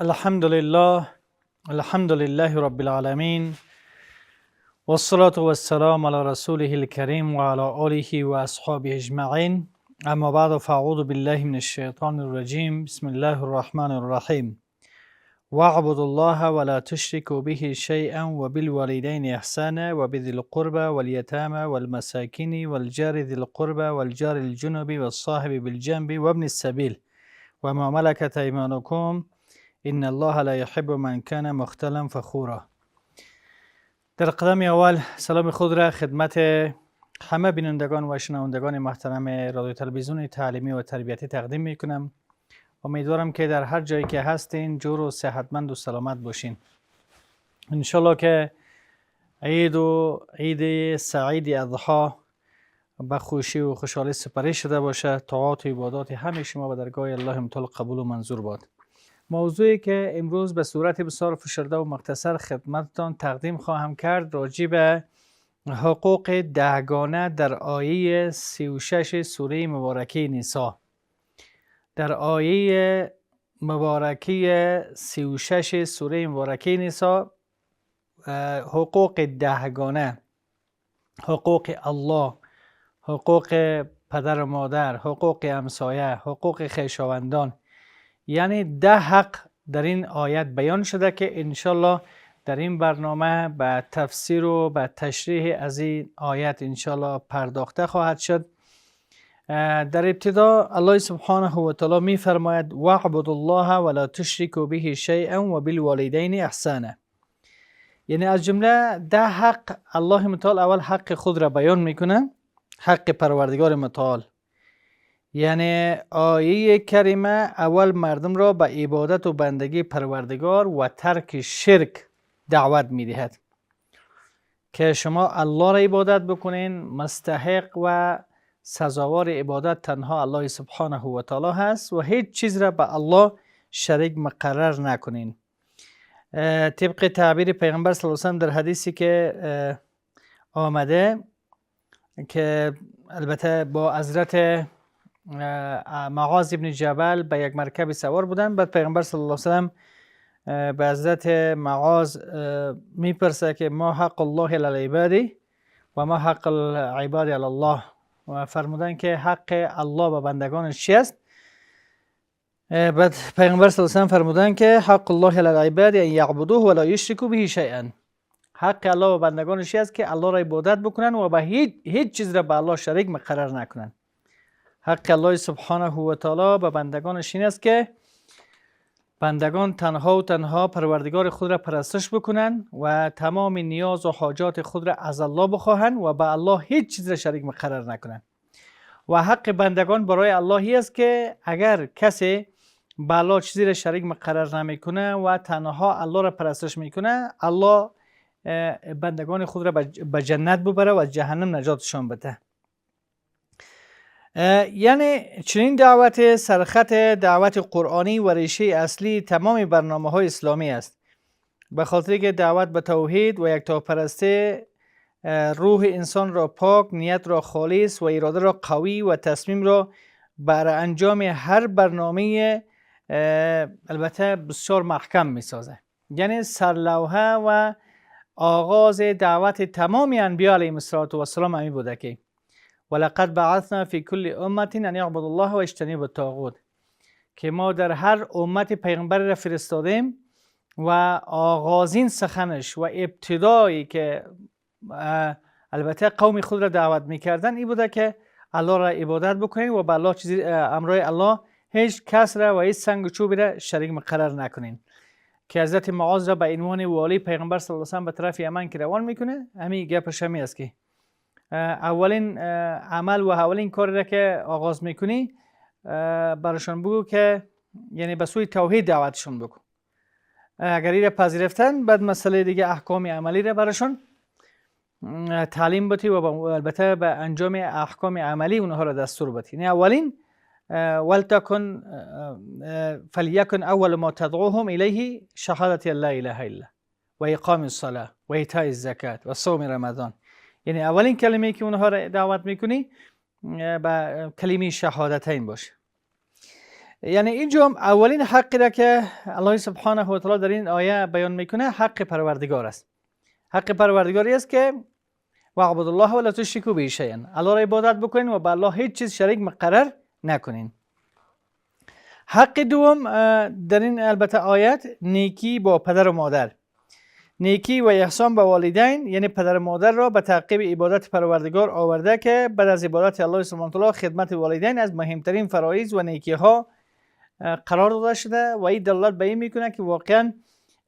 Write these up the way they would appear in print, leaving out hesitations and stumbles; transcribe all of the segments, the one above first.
الحمد لله رب العالمين والصلاة والسلام على رسوله الكريم وعلى آله وأصحابه أجمعين. أما بعد فأعوذ بالله من الشيطان الرجيم. بسم الله الرحمن الرحيم. واعبدوا الله ولا تشركوا به شيئا وبالوالدين إحسانا وبذي القربى واليتامى والمساكين والجار ذي القربى والجار الجنب والصاحب بالجنب وابن السبيل وما ملكت أيمانكم ان الله لا يحب من كان مختلا فخورا. در قدم اول سلام خود را خدمت همه بینندگان و شنوندگان محترم رادیو تلویزیون تعلیمی و تربیتی تقدیم می کنم. امیدوارم که در هر جایی که هستین جور و صحتمند و سلامت باشین. انشالله که عید سعید اضحی به خوشی و خوشحالی سپری شده باشه. طاعات و عبادات همه شما به درگاه الله متعال قبول و منظور باد. موضوعی که امروز به صورت بسیار فشرده و مختصر خدمتتان تقدیم خواهم کرد راجع به حقوق دهگانه در آیه 36 سوره مبارکه نساء. در آیه مبارکه 36 سوره مبارکه نساء حقوق دهگانه، حقوق الله، حقوق پدر و مادر، حقوق همسایه، حقوق خویشاوندان، یعنی 10 حق در این آیت بیان شده که انشالله در این برنامه به تفسیر و به تشریح از این آیت انشالله پرداخته خواهد شد. در ابتدا الله سبحانه و تعالی می فرماید واعبدوا الله ولا تشركوا به شیئا وبالوالدین احسانا. یعنی از جمله 10 حق الله متعال اول حق خود را بیان میکنه، حق پروردگار متعال. یعنی آیه کریمه اول مردم را به عبادت و بندگی پروردگار و ترک شرک دعوت میدهد که شما الله را عبادت بکنین. مستحق و سزاوار عبادت تنها الله سبحانه و تعالی هست و هیچ چیز را به الله شریک مقرر نکنین. طبق تعبیر پیغمبر صلی الله علیه و سلم در حدیثی که آمده که البته با حضرت معاذ ابن جبل به یک مرکب سوار بودن. بعد پیغمبر صلی الله علیه و سلم به حضرت معاذ میپرسه که ما حق الله علی العباد و ما حق العباد علی الله، و فرمودن که حق الله به بندگانش چی است؟ بعد پیغمبر صلی الله علیه و سلم فرمودن که حق الله علی العباد ان یعبدوه ولا یشرکوا به شیئا. حق الله به بندگانش چی است؟ که الله را عبادت بکنن و به هیچ چیز را به الله شریک مقرر نکنن. حق الله سبحانه و تعالی به بندگانش این است که بندگان تنها و تنها پروردگار خود را پرستش بکنن و تمام نیاز و حاجات خود را از الله بخواهند و به الله هیچ چیز را شریک مقرر نکنن. و حق بندگان برای الله است که اگر کسی به الله چیزی را شریک مقرر نمیکنه و تنها الله را پرستش میکنه، الله بندگان خود را به جنت ببره و جهنم نجاتشان بده. یعنی چنین دعوت سرخط دعوت قرآنی و ریشه اصلی تمام برنامه‌های اسلامی است، به خاطر که دعوت به توحید و یکتاپرستی روح انسان را پاک، نیت را خالص و اراده را قوی و تصمیم را برای انجام هر برنامه البته بسیار محکم می‌سازد. یعنی سرلوحه و آغاز دعوت تمام انبیاء علیهم السلام همین بوده که ولقد بعثنا فی کل امة ان یعبدوا الله و اجتنبوا الطاغوت، که ما در هر امت پیغمبر را فرستادیم و آغازین سخنش و ابتدایی که البته قوم خود را دعوت میکردن این بوده که الله را عبادت بکنین و به الله چیزی امرای الله هیچ کس را و هیچ سنگ و چوبی را شریک مقرر نکنین. که حضرت معاذ را به عنوان والی پیغمبر صلی الله علیه و سلم به طرف یمن که روان میکنه، همین گپش همی است که اولین عمل و اولین کاری را که آغاز میکنی براشون بگو که یعنی به سوی توحید دعوتشون بکن. اگر این را پذیرفتن بعد مسئله دیگه احکام عملی را براشون تعلیم بدی و البته به انجام احکام عملی اونها را دستور بدی. یعنی اولین ولتکن فلیکن اول ما تدعوهم الیه شهادت لا اله الا و اقام الصلاه و ایتاء الزکات و صوم رمضان. یعنی اولین کلمه‌ای که اونها را دعوت میکنی با کلمه شهادتین باشه. یعنی اینجا اولین حقی را که الله سبحانه و تعالی در این آیه بیان میکنه حق پروردگار است. حق پروردگاری است که واعبدوا الله ولا تشركوا به شیئا، الله را عبادت بکنین و به الله هیچ چیز شریک مقرر نکنین. حق دوم در این البته آیت نیکی با پدر و مادر، نیکی و احسان به والدین، یعنی پدر و مادر را به تعقیب عبادت پروردگار آورده که بعد از عبادت الله سبحانه و تعالی خدمت والدین از مهمترین فرایض و نیکی ها قرار داده شده و این دلالت به این میکنه که واقعا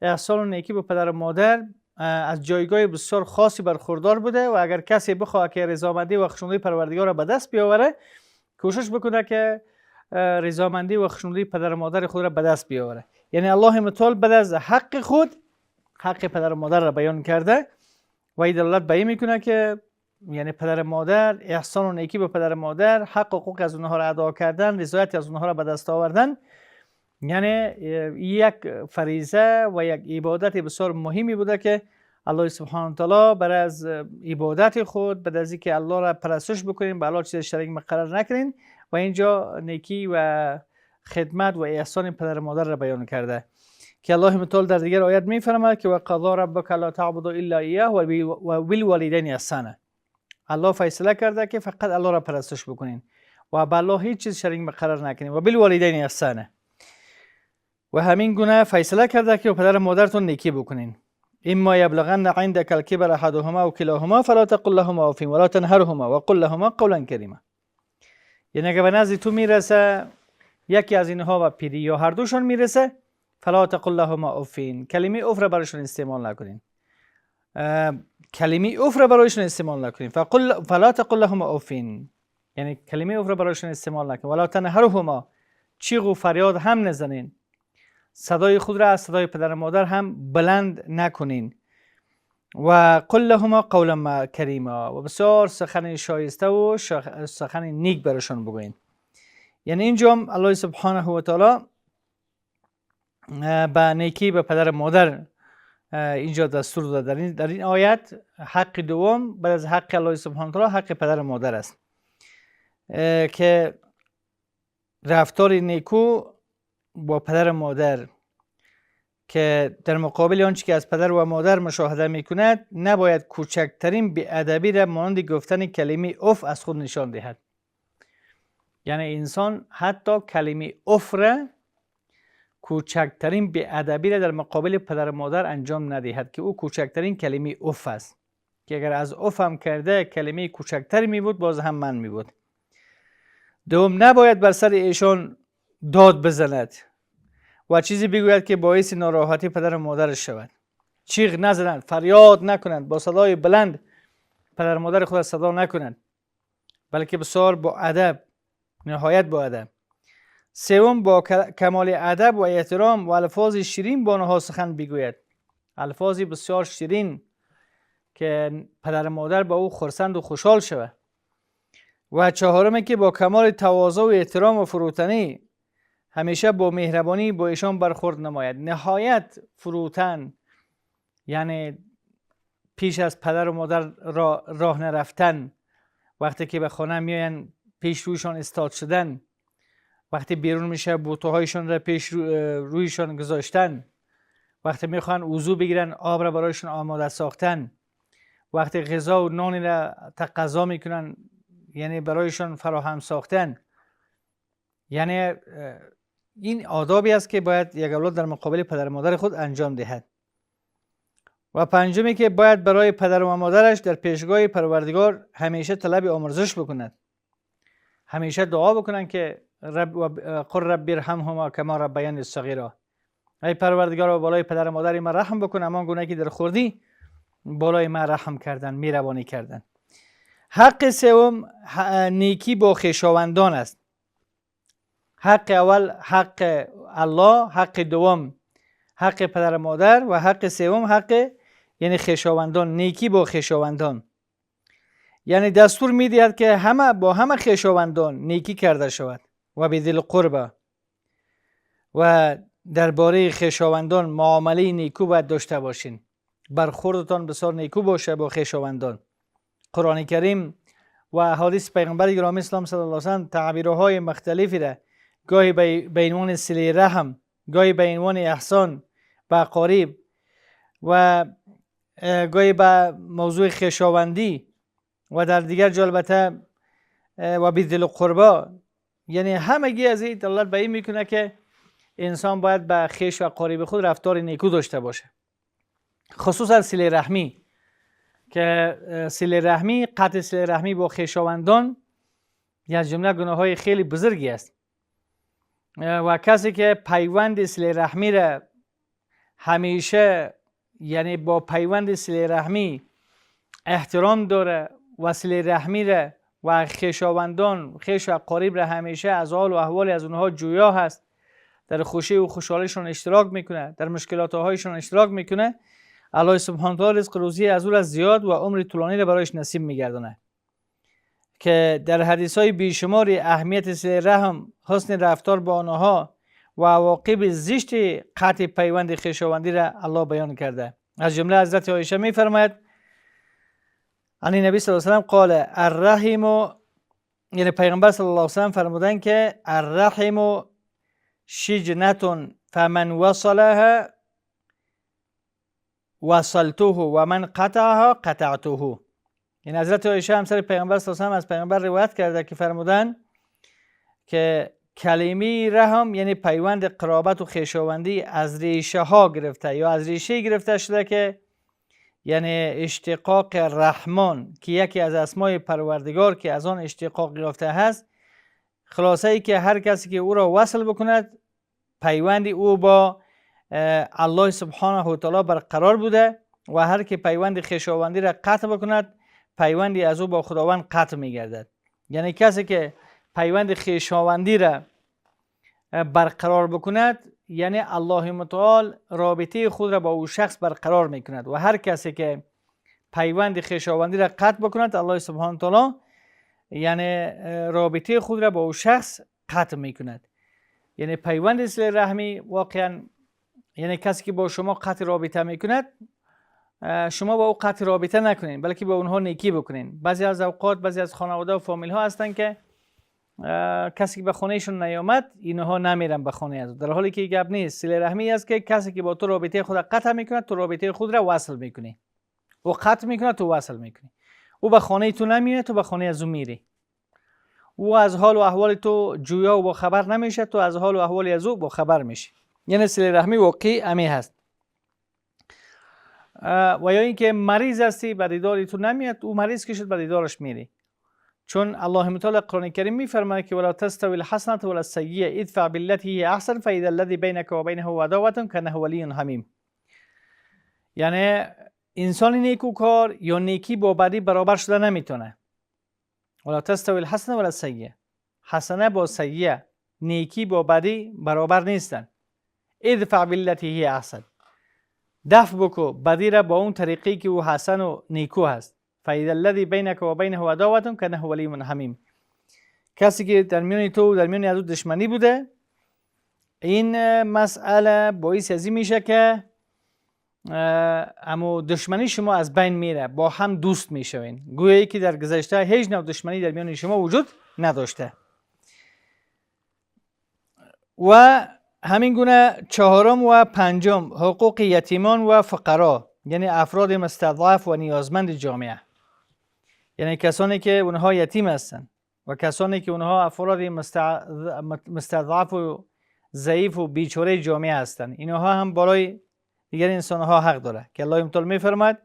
احسان و نیکی به پدر و مادر از جایگاه بسیار خاصی برخوردار بوده و اگر کسی بخواد که رضامندی و خشنودی پروردگار را به دست بیاوره کوشش بکنه که رضامندی و خشنودی پدر و مادر خود را به دست بیاوره. یعنی الله متعال بعد از حق خود حق پدر و مادر را بیان کرده و این دلالت به این میکنه که یعنی پدر و مادر، احسان و نیکی به پدر و مادر، حق و حقوق از اونها را ادا کردن، رضایت از اونها را به دست آوردن، یعنی یک فریضه و یک عبادت بسیار مهمی بوده که الله سبحانه و تعالی بر از عبادت خود بعد از اینکه الله را پرستش بکنین به الله چیز شریک مقرر نکنین و اینجا نیکی و خدمت و احسان پدر و مادر را بیان کرده که الله متعال در دیگر آیت میفرماید که وقضى ربک الا تعبدوا الا ایاه و بالوالدین احسانا. الله فیصله کرده که فقط الله را پرستش بکنین و به الله هیچ چیز شریک مقرر نکنین و بالوالدین احسانا. و همین گونه فیصله کرده که پدر و مادرتون نیکی بکنین. اما یبلغن عندك الكبر احدهما او كلاهما فلا تقل لهما اف ولا تنهرهما وقل لهما قولا کریما. یعنی اگه به نزد تو میرسه یکی از اینها و پیری یا هر دوشون میرسه فلا تقل لهما اف، کلمه اف را برایشون استعمال نکنین. کلمه اف را برایشون استعمال نکنین. فلا تقل لهما اف، یعنی کلمه اف را برایشون استعمال نکنین. ولا تنهرهما، چیغ و فریاد هم نزنین. صدای خود را از صدای پدر و مادر هم بلند نکنین. و قل لهما قولا کریما، و بسیار سخن شایسته و سخن نیک براشون بگوین. یعنی اینجا الله سبحانه و تعالی به نیکی به پدر و مادر اینجا دستور داده. در این آیت حق دوم بعد از حق الله سبحانه و تعالی حق پدر و مادر است که رفتار نیکو با پدر و مادر که در مقابل آنچه که از پدر و مادر مشاهده میکند نباید کوچکترین بی‌ادبی را مانند گفتن کلمه اف از خود نشان دهد. یعنی انسان حتی کلمه اف را کوچکترین بی‌ادبی را در مقابل پدر و مادر انجام ندهد که او کوچکترین کلمه اف است که اگر از اف هم کرده کلمه کوچکتری می بود باز هم من می بود. دوم نباید بر سر ایشان داد بزند و چیزی بگوید که باعث ناراحتی پدر و مادرش شود. چیغ نزنند، فریاد نکنند، با صدای بلند پدر و مادر خود صدا نکنند، بلکه بسیار با ادب، نهایت با ادب. سوم با کمال ادب و احترام و الفاظ شیرین با آنها سخن بگوید، الفاظی بسیار شیرین که پدر و مادر با او خرسند و خوشحال شود. و چهارم که با کمال تواضع و احترام و فروتنی همیشه با مهربانی با ایشان برخورد نماید. نهایت فروتن، یعنی پیش از پدر و مادر راه نرفتن، وقتی که به خانه میاین پیش رویشان استاد شدن، وقتی بیرون میشه بوتهایشان را پیش رویشان گذاشتن، وقتی میخوان وضو بگیرن آب را برایشان آماده ساختن، وقتی غذا و نانی را تقاضا میکنن یعنی برایشان فراهم ساختن. یعنی این آدابی است که باید یک اولاد در مقابل پدر و مادر خود انجام دهد. و پنجمی که باید برای پدر و مادرش در پیشگاه پروردگار همیشه طلب آمرزش بکند، همیشه دعا بکنن که قل رب ارحمهما کما ربیانی صغیرا، ای پروردگار بالای پدر و مادر ما رحم بکن امان گونه که در خوردی بالای ما رحم کردن، مهربانی کردن. حق سوم نیکی با خویشاوندان است. حق اول حق الله، حق دوم حق پدر و مادر و حق سوم حق یعنی خویشاوندان، نیکی با خویشاوندان. یعنی دستور میدهد که همه با همه خویشاوندان نیکی کرده شود و بذل قربه، و درباره خویشاوندان معامله نیکو باید داشته باشین، برخوردتان بسیار نیکو باشه با خویشاوندان. قرآن کریم و احادیث پیغمبر گرامی اسلام صلی الله علیه و سلم تعبیرهای مختلفی را گاهی به عنوان صله رحم، گاهی به عنوان احسان به اقارب و گاهی به موضوع خویشاوندی و در دیگر جا البته و بیدل و قربا. یعنی همگی از این دلالت به این میکنه که انسان باید به خویش و اقارب خود رفتار نیکو داشته باشه، خصوصا صله رحمی، که صله رحمی، قطع صله رحمی با خویشاوندان یک جمله گناه های خیلی بزرگی است و کسی که پیوند صله رحمی را همیشه، یعنی با پیوند صله رحمی احترام داره و صله رحمی را و خویشاوندان، خویش و اقارب را همیشه از حال و احوال از اونها جویا هست، در خوشی و خوشحالیشون اشتراک میکنه، در مشکلات هایشون اشتراک میکنه، الله سبحانه و تعالی رزق روزی از او را زیاد و عمر طولانی را برایش نصیب میگردونه. که در حدیث های بیشمار اهمیت صله رحم، حسن رفتار با آنها و عواقب زشت قطع پیوند خویشاوندی را الله بیان کرده. از جمله حضرت عایشه میفرماید عن نبی صلی الله علیه و سلم قال الرحم، یعنی پیغمبر صلی الله علیه و سلم فرمودن که الرحم شجنة فمن وصلها وصلته و من قطعها قطعته. این حضرت عایشه همسر پیغمبر صلی الله علیه و سلم از پیغمبر روایت کرده که فرمودن که کلمه رحم یعنی پیوند قرابت و خویشاوندی از ریشه ها گرفته یا از ریشه گرفته شده که یعنی اشتقاق رحمان که یکی از اسمای پروردگار که از آن اشتقاق یافته هست، خلاصه ای که هر کسی که او را وصل بکند پیوندی او با الله سبحانه و تعالی برقرار بوده و هر که پیوند خویشاوندی را قطع بکند پیوندی از او با خداوند قطع می‌گردد. یعنی کسی که پیوند خویشاوندی را برقرار بکند یعنی الله متعال رابطه خود را با او شخص برقرار می‌کند و هر کسی که پیوند خویشاوندی را قطع بکند الله سبحانه و تعالی یعنی رابطه خود را با او شخص قطع می‌کند. یعنی پیوند صله رحمی واقعا یعنی کسی که با شما قطع رابطه می‌کند شما با او قطع رابطه نکنین بلکه با اونها نیکی بکنین. بعضی از اوقات بعضی از خانواده و فامیل ها هستن که کسی که به خونهشون نیامد اینها نمیرن به خونه از، در حالی که گپ نیست. صله رحمی است که کسی که با تو رابطه خود قطع میکنه تو رابطه خود را وصل میکنی، او قطع میکنه تو وصل میکنی. او به خانه تو نمیاد تو به خانه از او میری، او از حال و احوال تو جویا و با خبر نمیشه تو از حال و احوال از او با خبر میشی. یعنی صله رحمی واقعی امی هست. و یا اینکه مریض هستی به دیدار تو نمیاد، او مریض که شد به دیدارش میری. چون الله متعال قرآن کریم میفرماید که ولا تستوی الحسنة ولا السیئة ادفع بالتي هي احسن فاذا الذي بینک و بینه عداوة کانه ولی حمیم. یعنی انسان نیکوکار یا نیکی با بدی برابر شده نمیتونه. ولا تستوی الحسنة ولا السیئة، حسنه با سیئه، نیکی با بدی برابر نیستن. ادفع بالتي هي احسن، دفع بکو بدی را با اون طریقی که او حسن و نیکو هست. فاذا الذی بینک و بینه عداوة کانه ولی حمیم، کسی که در میان تو و در میان از او دشمنی بوده، این مسئله باعث از این میشه که اما دشمنی شما از بین میره، با هم دوست میشوین، گویی که در گذشته هیچ نوع دشمنی در میان شما وجود نداشته. و همین گونه چهارم و پنجم حقوق یتیمان و فقرا، یعنی افراد مستضعف و نیازمند جامعه، یعنی کسانی که اونها یتیم هستند و کسانی که اونها افراد مستضعف و ضعیف و بیچاره جامعه هستند، اینها هم برای دیگر انسان ها حق داره که الله تعالی میفرماید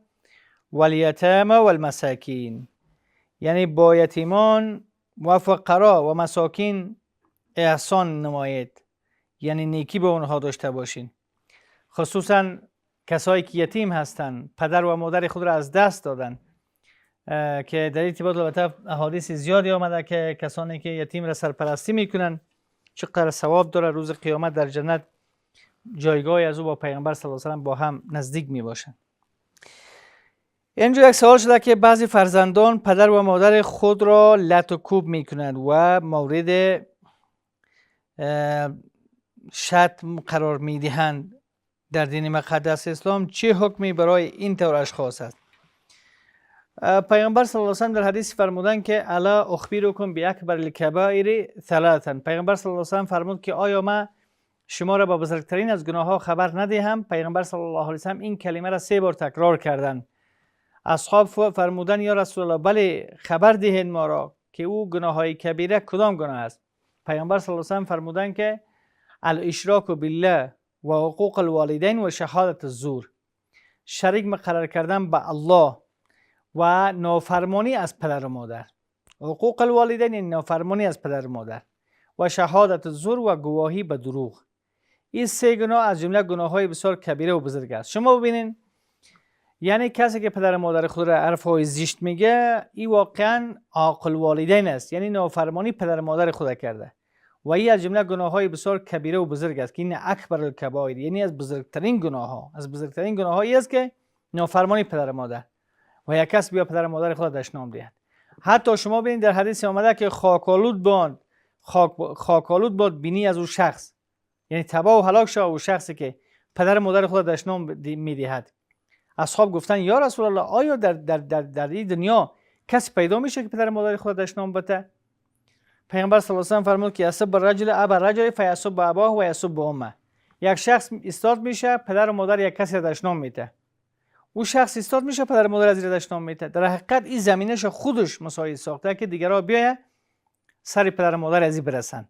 والیتام والمساکین، یعنی با یتیمان و فقرا و مساکین احسان نمایید، یعنی نیکی به اونها داشته باشین. خصوصا کسایی که یتیم هستند، پدر و مادر خود را از دست دادن، که در ارتباط البته احادیث زیادی آمده که کسانی که یتیم را سرپرستی میکنن چقدر ثواب داره، روز قیامت در جنت جایگاه از او با پیغمبر صلی الله علیه و سلم با هم نزدیک می باشند. اینجا یک سوال شده که بعضی فرزندان پدر و مادر خود را لت و کوب میکنند و مورد شتم قرار میدهند. در دین مقدس اسلام چه حکمی برای این طور اشخاص است؟ پیغمبر صلی الله علیه و سلم در حدیث فرمودن که الا اخبرکم باکبر الکبائر ثلاثا. پیغمبر صلی الله علیه و سلم فرمود که آیا من شما را با بزرگترین از گناه ها خبر ندهم؟ پیغمبر صلی الله علیه و سلم این کلمه را 3 بار تکرار کردند. اصحاب فرمودن یا رسول الله بله خبر دهید ما را که او گناه های کبیره کدام گناه است؟ پیغمبر صلی الله علیه و سلم فرمودن که الاشراک بالله و حقوق الوالدین و شهادت الزور، شریک مقرر کردن به الله و نافرمانی از پدر و مادر. حقوق الوالدین یعنی نافرمانی از پدر و مادر و شهادت الزور و گواهی به دروغ. این 3 گناه از جمله گناه های بسیار کبیره و بزرگ است. شما ببینین یعنی کسی که پدر و مادر خود را حرفهای زشت میگه این واقعا عاقل والدین است، یعنی نافرمانی پدر و مادر خود کرده و این از جمله گناه های بسیار کبیره و بزرگ است که این اکبر الکبائر، یعنی از بزرگترین گناه ها، از بزرگترین گناه هایی است که نافرمانی پدر و مادر و یک کس بیا پدر و مادر خود دشنام دهد. حتی شما ببینید در حدیث آمده که خاکالود باد بینی از اون شخص، یعنی تباه و هلاک شود اون شخصی که پدر و مادر خود دشنام میدهد. اصحاب گفتن یا رسول الله آیا در این دنیا کسی پیدا میشه که پدر و مادر خود دشنام بده؟ پیغمبر صلی الله علیه و سلم فرمود که یسب الرجل ابا الرجل فیسب اباه و یسب امه. یک شخص استاد میشه پدر و مادر یک کسی دشنام میده، او شخص استاد میشه پدر و مادر از دشنام میده. در حقیقت این زمینش خودش مساعد ساخته که دیگرها بیاید سر پدر و مادر از این برسن.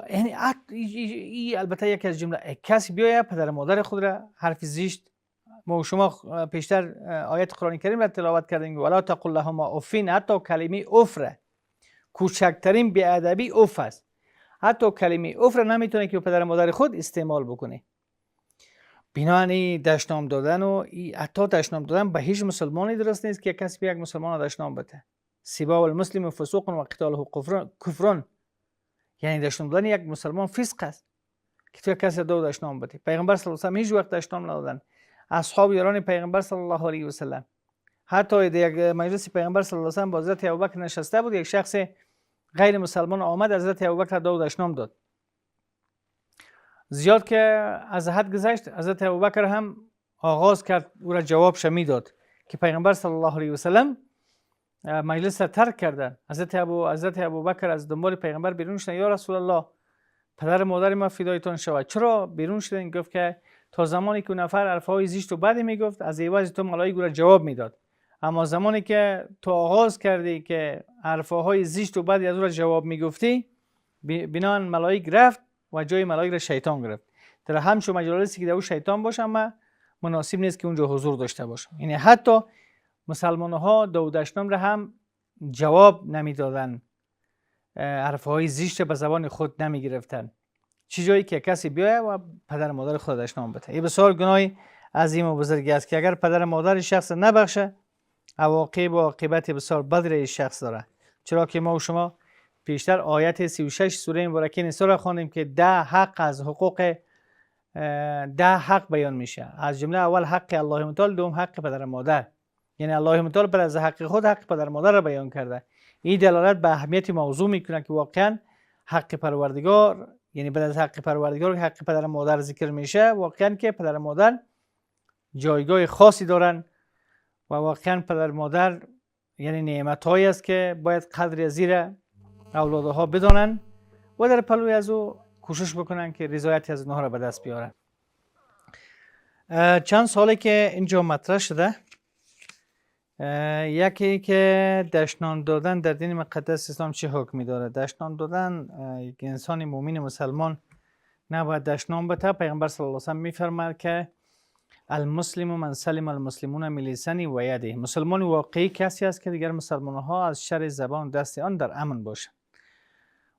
یعنی البته یکی از جمله کسی بیاید پدر و مادر خود را حرف زشت، ما شما پیشتر آیت قرآن کریم را تلاوت کردیم ولا تقل لهما اف، حتی کلمه اف را کوچکترین بیادبی اف است، حتی کلمه اف را نمیتونه که پدر و مادر خود استعمال بکنه. بنابراین دشنام دادن و حتی دشنام دادن به هیچ مسلمانی درست نیست که کسی به یک مسلمان را دشنام بده. سباب المسلم فسوق و قتاله کفر، یعنی دشنام دادن یک مسلمان فسق است که تو کسی دو دشنام بده. پیغمبر صلی الله علیه و سلم هیچ وقت دشنام ندادن. اصحاب یاران پیغمبر صلی الله علیه و سلم حتی در یک مجلس پیغمبر صلی الله علیه و سلم با حضرت ابوبکر نشسته بود، یک شخص غیر مسلمان آمد حضرت ابوبکر دو دشنام داد. زیاد که از حد گذشت حضرت ابوبکر هم آغاز کرد او را جواب شمی داد که پیغمبر صلی الله علیه و سلم مجلس را ترک کردن. حضرت ابوبکر از دنبال پیغمبر بیرون شدن یا رسول الله پدر مادر ما فدایتان شود. چرا بیرون شدن؟ گفت که تا زمانی که نفر حرفهای زشت و بدی میگفت از عوض تو ملائکه او را جواب میداد، اما زمانی که تو آغاز کردی که حرفهای زشت و بدی از او را جواب میگفتی، بنان ملائکه رفت و جای ملائکه را شیطان گرفت. در همچون مجالسی که در او شیطان باشه اما مناسب نیست که اونجا حضور داشته باشه. یعنی حتی مسلمان ها دشنام را هم جواب نمیدادن، حرفهای زشت به زبان خود نمی گرفتن، چه جایی که کسی بیاید و پدر مادر خود دشنام بده. این بسیار گناه عظیم و بزرگی است که اگر پدر مادر شخص نبخشه عواقب و عاقبت بسیار بدی شخص داره. چرا که ما و شما پیشتر آیت 36 سوره مبارکه نساء را خواندیم که 10 حق از حقوق 10 حق بیان میشه. از جمله اول حق الله متعال، دوم حق پدر مادر. یعنی الله متعال بر از حق خود حق پدر مادر را بیان کرده. این دلالت به اهمیت موضوع میکنه که واقعا حق پروردگار، یعنی بعد از حق پروردگار حق پدر مادر ذکر میشه، واقعا که پدر مادر جایگاه خاصی دارن و واقعا پدر مادر یعنی نعمت‌هایی است که باید قدر زیر اولادها بدانن و در پلوی از او کوشش بکنن که رضایتی از اونها را به دست بیارن. چند ساله که اینجا مطرح شده، یکی که دشنام دادن در دین مقدس اسلام چه حکمی داره؟ دشنام دادن یک انسان مؤمن مسلمان نباید دشنام بده. پیغمبر صلی الله علیه و سلم میفرماید که المسلم من سلم المسلمون من لسانه و یده. مسلمان واقعی کسی است که دیگر مسلمان ها از شر زبان دست آن در امن باشند.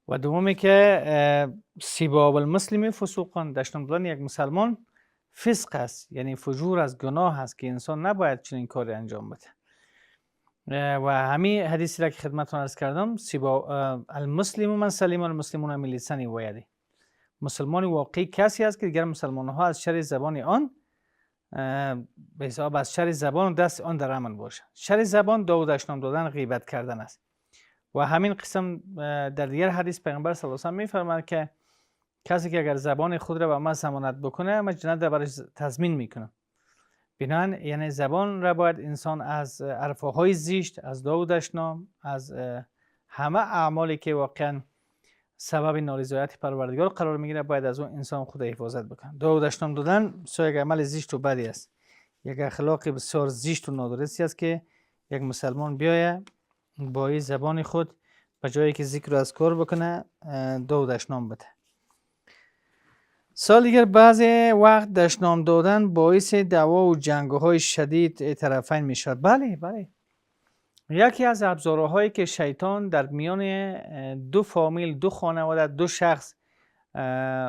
و دومی که سباب المسلم فسوقان، دشنام دادن یک مسلمان فسق است، یعنی فجور از گناه است که انسان نباید چنین کاری انجام بده. و همین حدیثی را که خدمتتون عرض کردم، المسلم من سلم المسلمون من لسانه و یده. مسلمان واقعی کسی است که دیگر مسلمان ها از شر زبان آن به حساب از شر زبان دست آن در امن باشه. شر زبان دشنام دادن، غیبت کردن است. و همین قسم در دیگر حدیث پیغمبر صلی الله علیه و سلم میفرماید که کسی که اگر زبان خود را به من ضمانت بکنه، من جنت را برای تضمین میکنم. بنان یعنی زبان را باید انسان از عرفهای زشت، از داودش نام، از همه اعمالی که واقعا سبب نارضایت پروردگار قرار میگیره باید از اون انسان خود حفاظت بکنه. داودش نام دادن یک عمل زشت و بدی است، یک اخلاق بسیار زشت و نادرستی است که یک مسلمان بیایه با این زبان خود به جایی که ذکر و اذکار بکنه داودش نام بده. سال دیگر بعضی وقت دشنام دادن باعث دعوا و جنگ‌های شدید طرفین می شود. بله یکی از ابزارهایی که شیطان در میان دو فامیل، دو خانواده، دو شخص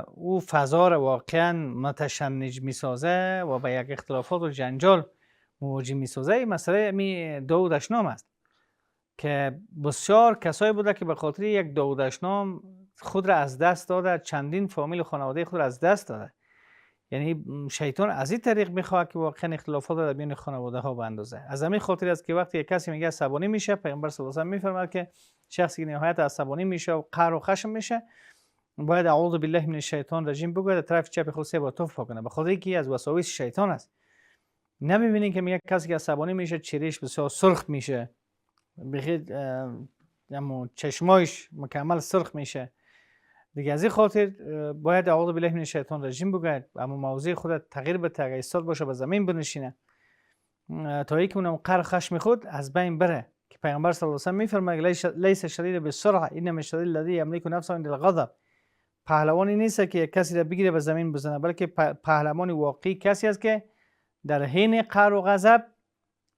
او فضا را واقعا متشنج می سازه و به یک اختلافات و جنجال مواجه می سازه، این مسئله می داودش نام است که بسیار کسایی بوده که به خاطر یک داودش نام خود را از دست داده، چندین فامیل خانواده خود را از دست داده. یعنی شیطان از این طریق میخواد که واقعا اختلافات در بین خانواده ها باندازه. از همین خاطر است که وقتی یک کسی میگه عصبانی میشه، پیامبر صلی الله علیه و آله میفرماید که شخصی که نهایت عصبانی میشه و قهر و خشم میشه باید اعوذ بالله من الشیطان الرجیم بگه، طرف چپ خود سه بار توف کنه، به خاطر اینکه از وساوس شیطان است. نمیبینین که میگه کسی که عصبانی میشه چهرهش بسیار سرخ میشه، بخید چشمایش مکمل سرخ میشه. دیگه از این خاطر باید اعوذ بالله من الشیطان الرجیم بگه، اما موضع خود تغییر بده، اگه ایستاد باشه به زمین بنشینه تا اینکه اونم قهر خشم خود از بین بره. که پیامبر صلی الله علیه و آله میفرماید لیس الشدید بالسرعه انما الشدید الذی یملک نفسه عند الغضب. پهلوانی نیست که کسی را بگیره به زمین بزنه، بلکه پهلوان واقعی کسی است که در حین قهر و غضب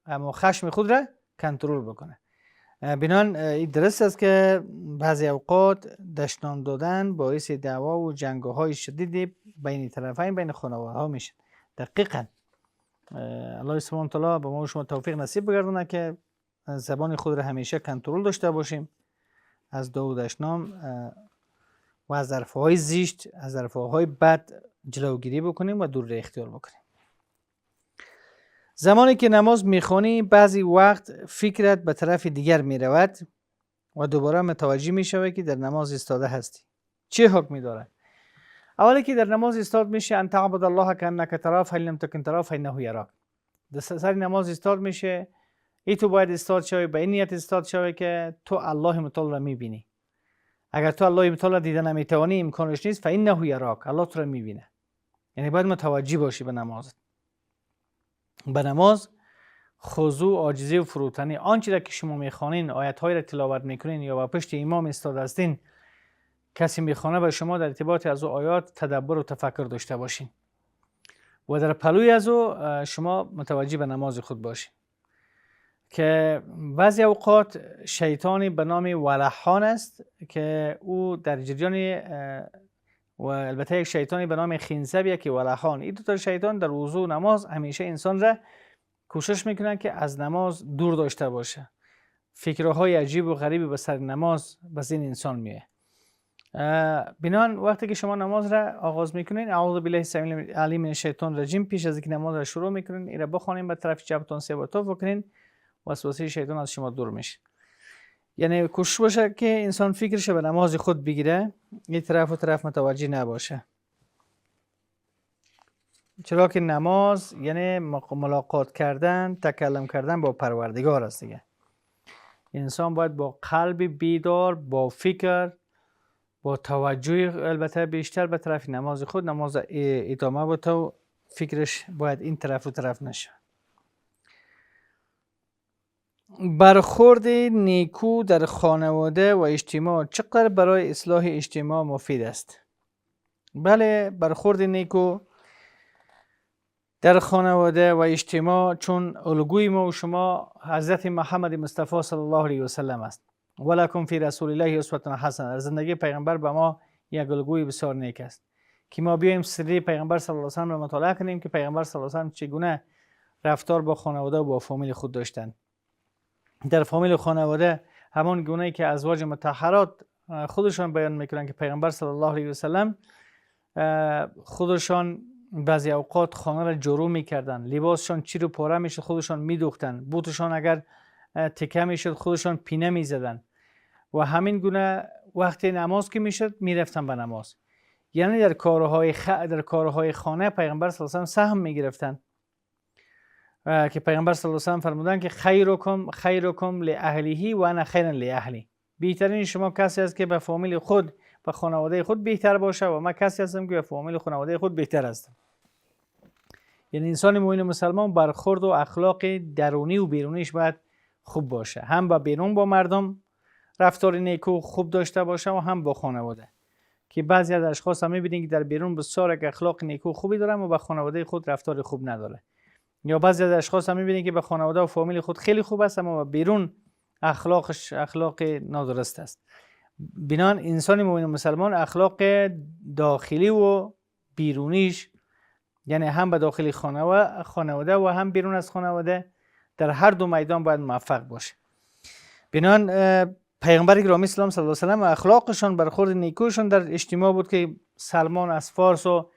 اما خشم خود را کنترل بکنه. بنان این درست است که بعضی اوقات دشنام دادن باعث دعوا و جنگ‌های شدید بین طرفین، بین خانواده‌ها میشه. دقیقاً الله سبحانه و تعالی به ما و شما توفیق نصیب بگردونه که زبان خود را همیشه کنترل داشته باشیم، از داودشنام و از حرف‌های زشت، از حرف‌های بد جلوگیری بکنیم و دور اختیار بکنیم. زمانی که نماز میخوانی بعضی وقت فکرت به طرف دیگر میرود و دوباره متوجه میشوی که در نماز ایستاده هستی. چه حکمی داره؟ اولی که در نماز ایستاد میشه ان تعبد الله کانک تراه فان لم تکن تراه فانه یراک. در سر نماز ایستاد میشه، ای تو باید ایستاد شوی، به این نیت ایستاد شوی که تو الله متعال را میبینی. اگر تو الله متعال را دیده نمیتوانی، امکانش نیست، فانه یراک، الله تو را میبینه. یعنی باید متوجه باشی به نمازت. به نماز خضوع، عاجزی و فروتنی، آنچه را که شما میخوانین، آیت‌های را تلاوت میکنین یا با پشت امام ایستاده هستین، کسی میخوانه به شما در ارتباط از او آیات تدبر و تفکر داشته باشین و در پلوی از او شما متوجه به نماز خود باشین. که بعضی اوقات شیطانی به نام ولحان است که او در جریان و البته یک شیطانی به نام خنزبیه که ولحان، این دو تا شیطان در وضو و نماز همیشه انسان را کوشش میکنن که از نماز دور داشته باشه. فکرهای عجیب و غریبی به سر نماز به ذهن انسان میه. بنان وقتی که شما نماز را آغاز میکنین اعوذ بالله السمیع العلیم من الشیطان الرجیم، پیش از اینکه نماز را شروع میکنین این را بخونین، به طرف چپتون سه بار توف بکنین، وسوسه شیطان از شما دور میشه. یعنی کوشش باشه که انسان فکرش به نماز خود بگیره، این طرف و طرف متوجه نباشه. چرا که نماز یعنی ملاقات کردن، تکلم کردن با پروردگار است دیگه. انسان باید با قلب بیدار، با فکر، با توجه البته بیشتر به طرف نماز خود نماز ادامه بده و فکرش باید این طرف و طرف نشه. برخورد نیکو در خانواده و اجتماع چقدر برای اصلاح اجتماع مفید است؟ بله، برخورد نیکو در خانواده و اجتماع چون الگوی ما و شما حضرت محمد مصطفی صلی الله علیه و سلم است. ولکم فی رسول الله اسوه حسنه. در زندگی پیغمبر به ما یک الگوی بسیار نیک است که ما بیایم سری پیغمبر صلی الله علیه و سلم را مطالعه کنیم که پیغمبر صلی الله علیه و سلم چگونه رفتار با خانواده و با فامیل خود داشتند. در فامیل خانواده همان گونه‌ای که ازواج مطهرات خودشان بیان میکنن که پیغمبر صلی الله علیه و سلم خودشان بعضی اوقات خانه را جارو میکردن، لباسشان چیر و پاره میشد خودشان میدوختن، بوتشان اگر تکه میشد خودشان پینه میزدن و همین گونه وقتی نماز که میشد میرفتن به نماز. یعنی در کارهای خانه پیغمبر صلی الله علیه و سلم سهم میگرفتن. که پیغمبر صلی الله علیه و سلم فرمودن که خیرکم لاهلیه و انا خیر لاهلی. بهترین شما کسی است که به فامیل خود و خانواده خود بهتر باشه و من کسی هستم که به فامیل خانواده خود بهتر هستم. یعنی انسان مؤمن مسلمان برخورد و اخلاق درونی و بیرونیش باید خوب باشه، هم با بیرون با مردم رفتار نیکو خوب داشته باشه و هم با خانواده. که بعضی از اشخاص هم می‌بینید که در بیرون بسیار اخلاق نیکو خوبی دارن و با خانواده خود رفتار خوب نداره. یا بعضی از اشخاص هم می‌بینید که به خانواده و فامیل خود خیلی خوب است اما با بیرون اخلاقش اخلاق نادرست است. بنان انسان مؤمن مسلمان اخلاق داخلی و بیرونیش، یعنی هم به داخل خانواده و هم بیرون از خانواده، در هر دو میدان باید موفق باشه. بنان پیغمبر گرامی اسلام صلی الله علیه و سلم اخلاقشان برخورد نیکوشان در اجتماع بود که سلمان از فارس و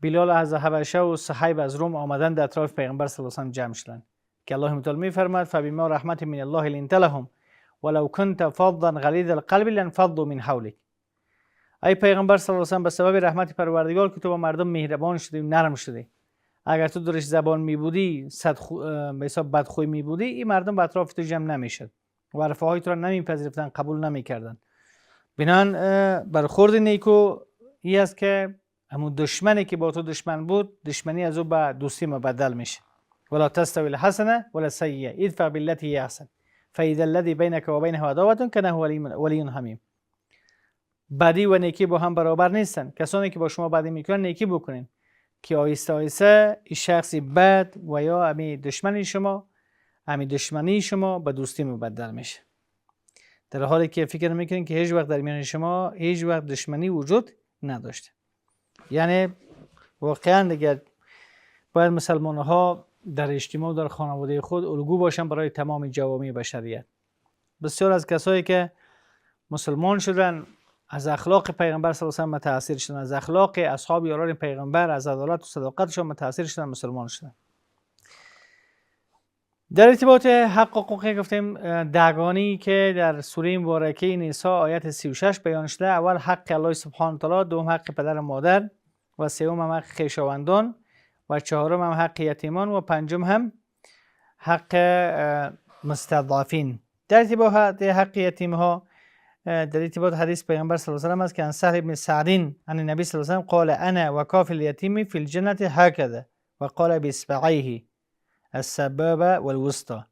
بلال از حبشه و صهیب از روم آمدن در اطراف پیغمبر صلی الله علیه و سلم جمع شدند که الله تعالی میفرماد فبما رحمت من الله لنت لهم ولو كنت فظا غلیظ القلب لانفضوا من حولك. ای پیغمبر صلی الله علیه و سلم به سبب رحمت پروردگار که تو با مردم مهربان شدی و نرم شدی، اگر تو درش زبان می بودی به حساب بدخوی می بودی، این مردم به اطراف تو جمع نمیشد و رفاهای تو را نمیپذیرفتن، قبول نمیکردن. بنان برخورد نیکو این است که همون دشمنی که با تو دشمن بود، دشمنی از او به دوستی مبدل میشه. ولا تستوی الحسنه ولا السیئه ادفع بالتي هي احسن فاذا الذي بينك وبينه عداوه كانه ولي حمیم. بدی و نیکی با هم برابر نیستن. کسانی که با شما بدی میکنن نیکی بکنین که آیسته آیسته این شخصی بد و یا امی دشمنی شما به دوستی مبدل میشه. در حالی که فکر میکنین که هیچ وقت در میان شما هیچ وقت دشمنی وجود نداشته. یعنی واقعا دیگه باید مسلمان ها در اجتماع در خانواده خود الگو باشن برای تمام جوامع بشریت. بسیار از کسایی که مسلمان شدن از اخلاق پیغمبر صلی الله علیه و سلم متاثر شدن، از اخلاق اصحاب یاران پیغمبر، از عدالت و صداقتشون متاثر شدن، مسلمان شدن. در ارتباط حق و حقوق گفتیم دگانی که در سوره مبارکه نساء آیت 36 بیان شده، اول حق الله سبحانه و تعالی، دوم حق پدر و مادر و سوم هم حق خویشاوندان و چهارم هم حق یتیمان و پنجم هم حق مستضعفین. در ارتباط حق یتیم ها در ارتباط حدیث پیغمبر صلی الله علیه و سلم است که ان سهل بن سعد عن النبی صلی الله علیه و سلم قال انا وكافل اليتيم في الجنه هكذا وقال باصبعيه السبابه والوسطى.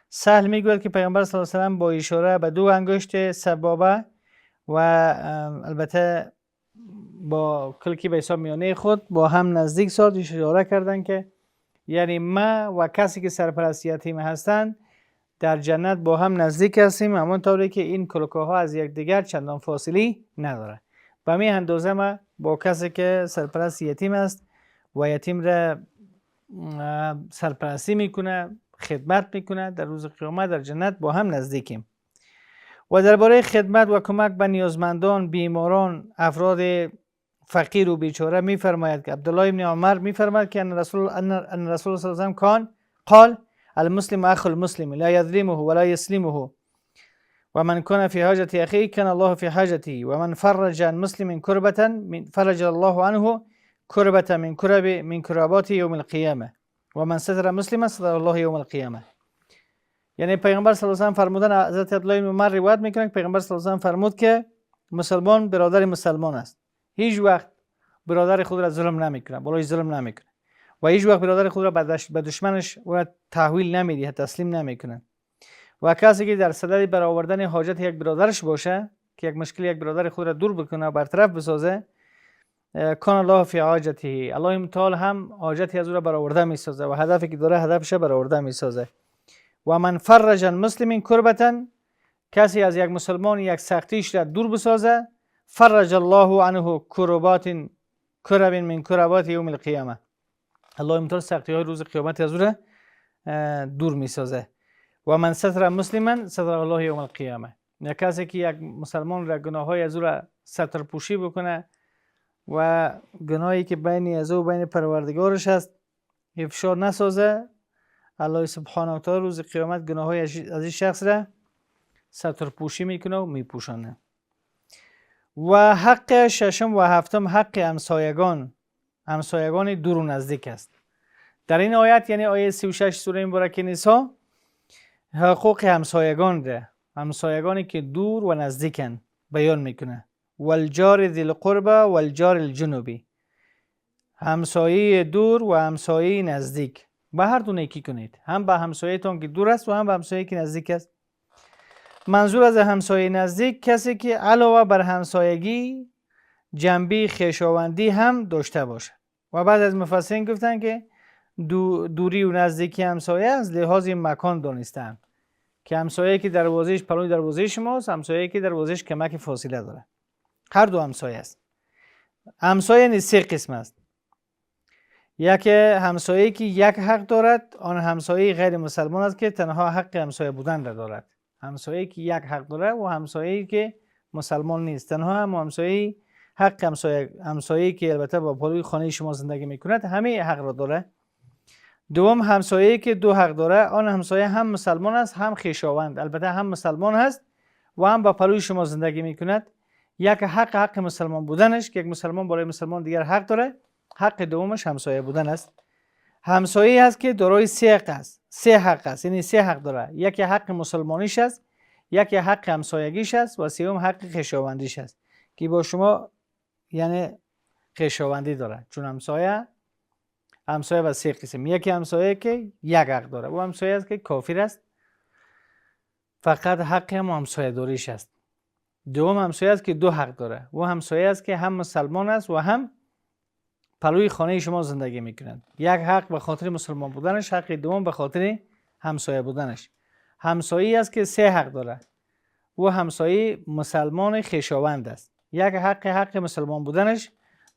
سهل میگوید که پیغمبر صلی الله علیه و سلم با اشاره به دو انگشت سبابه و البته با کلکی به حساب میانه خود با هم نزدیک ساد اشاره کردن که یعنی ما و کسی که سرپرست یتیم هستند در جنت با هم نزدیک هستیم، همانطوری که این کلوکاها از یکدیگر چندان فاصلی نداره. به همین اندازه ما با کسی که سرپرست یتیم است و یتیم را سرپرستی میکنه، خدمت میکنه، در روز قیامت در جنت با هم نزدیکیم. و درباره خدمت و کمک به نیازمندان، بیماران، افراد فقیر و بیچاره میفرماید که عبدالله ابن عمر میفرماید که ان رسول الله صلی الله علیه و قال المسلم اخو المسلم لا يظلمه ولا يسلمه ومن كان في حاجة اخيه كان الله في حاجته ومن فرج عن مسلم كربة فرج الله عنه كربة من كربات يوم القيامة ومن ستر مسلما ستر الله يوم القيامة. یعنی پیغمبر صلی الله علیه و سلم فرمودن، حضرت عبدالله بن عمر روایت میکنن که پیغمبر صلی الله علیه و سلم فرمود که مسلمان برادر مسلمان است، هیچ وقت برادر خود را ظلم نمیکنه، بالای ظلم نمیکنه و هیچ وقت برادر خود را به دشمنش او را تحویل نمیده، تسلیم نمیکنه. و کسی که در صدد برآوردن حاجت یک برادرش باشه که یک مشکل یک برادر خود را دور بکنه و برطرف بسازه، کان الله فی حاجته، الله تعالی هم حاجتی از او را برآورده میسازه و هدفی که داره هدفش برآورده میسازه. و من فرج عن مسلم کربة، کسی از یک مسلمان یک سختیش را دور بسازه، فرج الله عنه کرب من کربات یوم القیامه، الله تعالی سختی های روز قیامت از او را دور میسازه. و من ستر مسلما ستر الله یوم القیامه، یا کسی که یک مسلمان را گناه های از او را ستر پوشی بکنه و گناهی که بین از او بین پروردگارش است افشا نسازه، الله سبحانه و تعالی روز قیامت گناه های از این شخص را ستر پوشی میکنه و میپوشانه. و حق ششم و هفتم حق همسایگان دور و نزدیک است. در این آیت یعنی آیه 36 سوره مبارکه نساء حقوق همسایگان ده، همسایگانی که دور و نزدیکن بیان میکنه. والجار ذی القربى والجار الجنوبی، همسایه دور و همسایه نزدیک، به هر دو نیکی کنید، هم به همسایه‌تان که دور است و هم به همسایه که نزدیک است. منظور از همسایه نزدیک کسی که علاوه بر همسایگی جنبه خویشاوندی هم داشته باشه. و بعد از مفسرین گفتن که دوری و نزدیکی همسایه از لحاظ مکان دانستن که همسایه که دروازه‌اش پلوی دروازه شماست، همسایه که دروازه‌اش کمک فاصله داره. هر دو همسایه است. همسایه نیز سه قسم است. یک همسایه که یک حق دارد، آن همسایه غیر مسلمان است که تنها حق همسایه بودن را دارد. همسایه که یک حق داره و همسایه که مسلمان نیست، تنها همسایه حق همسایه که البته با پلوی خانه شما زندگی میکند همه حق را داره. دوم همسایه که دو حق داره، آن همسایه هم مسلمان است هم خویشاوند، البته هم مسلمان هست و هم با پلوی شما زندگی میکند. یک حق مسلمان بودنش که یک مسلمان برای مسلمان دیگر حق داره، حق دومش همسایه بودن است. همسایه هست که دارای سه حق است، سه حق است، یعنی سه حق داره. یکی حق مسلمانیش است، یکی حق همسایگیش است و سوم حق خویشاوندیش است که با شما یعنی خویشاوندی داره. چون همسایه و سه قسم، یکی همسایه که یک حق داره و همسایه است که کافر است، فقط حق همسایه داریش است. دوم همسایه است که دو حق داره و همسایه است که هم مسلمان است و هم پلوی خانه شما زندگی میکنند. یک حق به خاطر مسلمان بودنش، حق دوم به خاطر همسایه بودنش. همسایه است که سه حق داره و همسایه مسلمان خویشاوند است. یک حق مسلمان بودنش،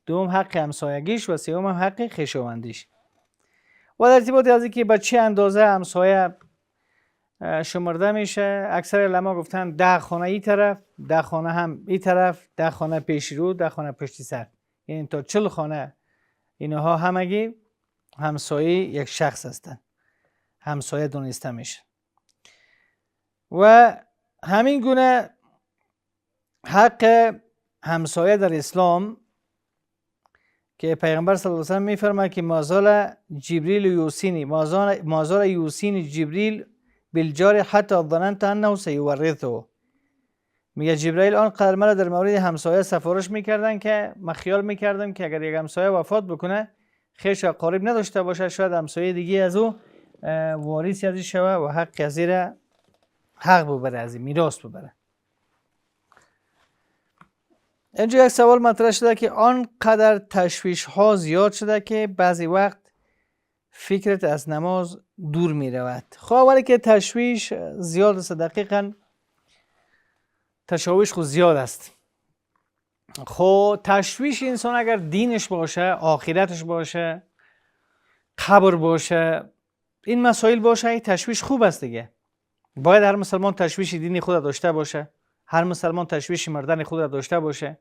دوم حق همسایگیش و سوم حق خویشاوندیش. و در ارتباط از اینکه به چه اندازه همسایه شمرده میشه، اکثر علما گفتن 10 خانه این طرف، 10 خانه هم این طرف، 10 خانه پیش رو، 10 خانه پشت سر، یعنی تا 40 خانه اینها همگی همسایه یک شخص هستند، همسایه دونسته میشه. و همین گونه حق همسایه در اسلام که پیغمبر صلی الله علیه و سلم میفرماید که مازال جبریل یوسینی، مازال یوسینی جبریل بالجار حتی ظننت انه سیورثه. میگه جبرائیل آنقدر مرا در مورد همسایه سفارش میکردن که من خیال میکردم که اگر یک همسایه وفات بکنه، خویش قریب نداشته باشه، شاید همسایه دیگه از او وارثی ازش شوه و حق از زیر حق ببره، از میراث ببره. اینجا یک سوال مطرح شده که آنقدر تشویش ها زیاد شده که بعضی وقت فکرت از نماز دور می رود. خواه ولی که تشویش زیاد است، دقیقا تشویش خود زیاد است. خب تشویش انسان اگر دینش باشه، آخرتش باشه، قبر باشه، این مسائل باشه، تشویش خوب است دیگه. باید هر مسلمان تشویش دینی خود داشته باشه، هر مسلمان تشویش مردن خود را داشته باشه،